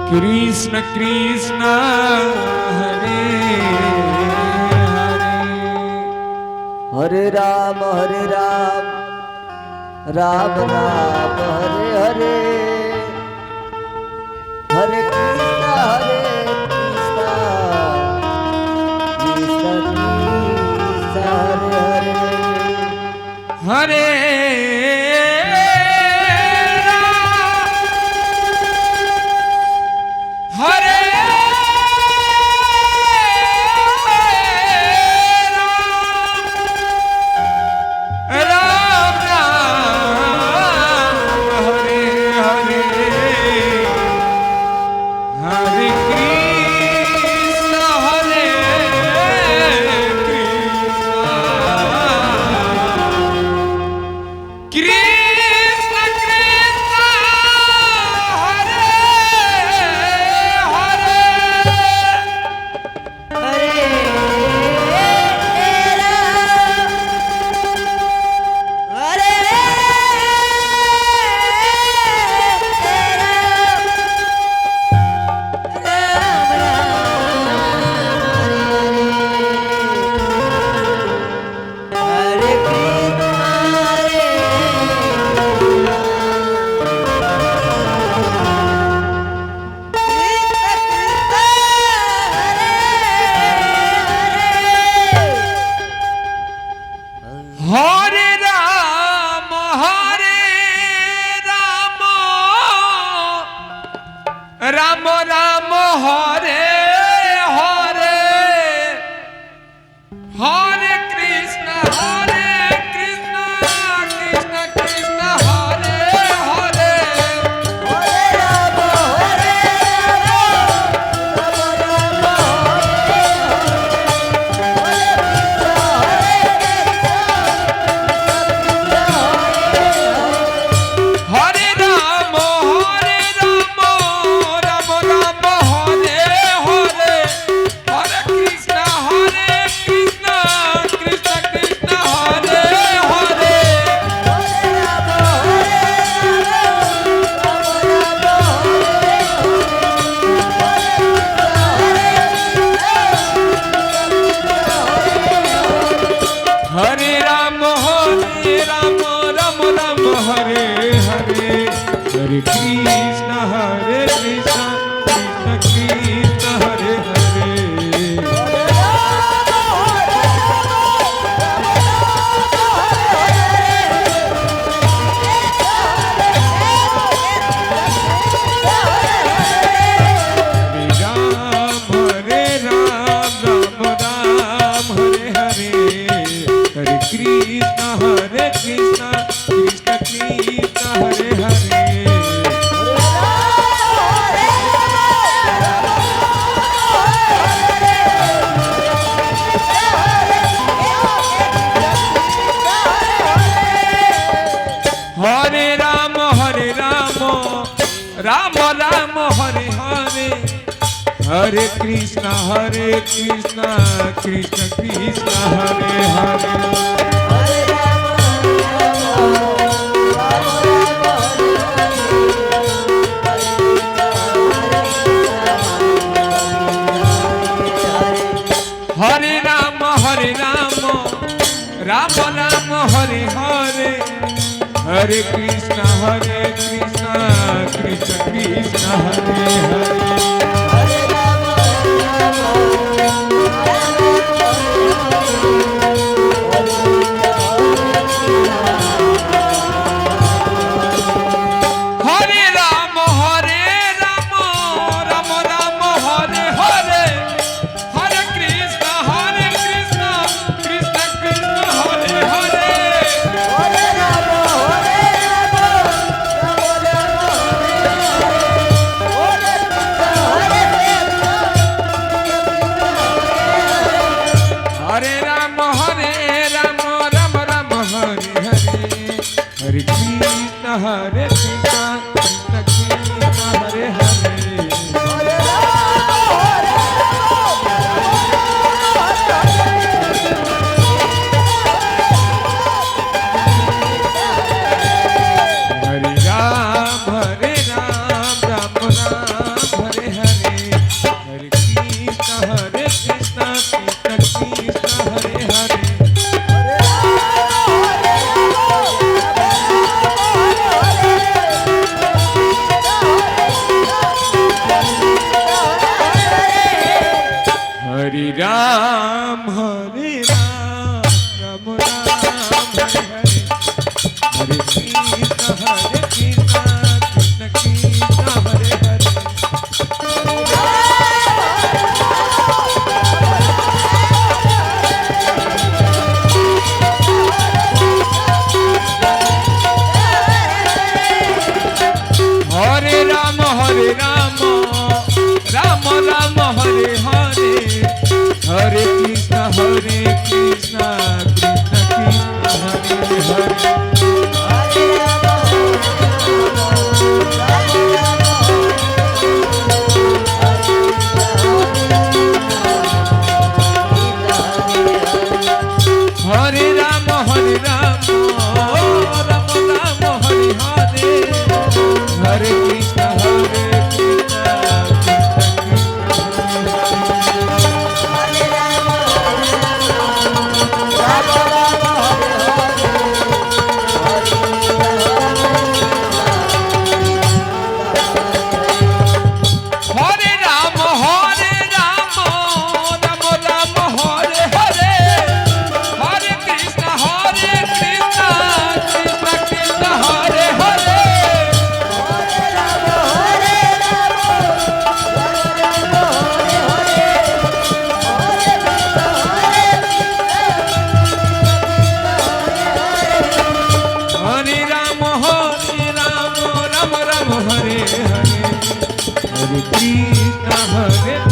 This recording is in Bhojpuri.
कृष्ण कृष्ण हरे हरे हरे राम राम राम हरे हरे हरे कृष्णा कृष्णा कृष्णा हरे हरे राम राम हरे हरे हरे कृष्ण कृष्ण कृष्ण हरे हरे हरे राम हरे कृष्ण हरे कृष्ण कृष्ण कृष्ण हरे हरे हरे राम राम हरे हरे हरे कृष्ण कृष्ण कृष्ण हरे हरे राम राम हरे हरे हरे कृष्ण कृष्ण कृष्ण हरे हरे हरे राम राम राम हरे हरे हरे कृष्ण कृष्ण कृष्ण हरे हरे हरे कृष्ण कृष्ण हरे हरे हरे राम राम राम हरे राम राम हरे हरे हरे कृष्ण हरे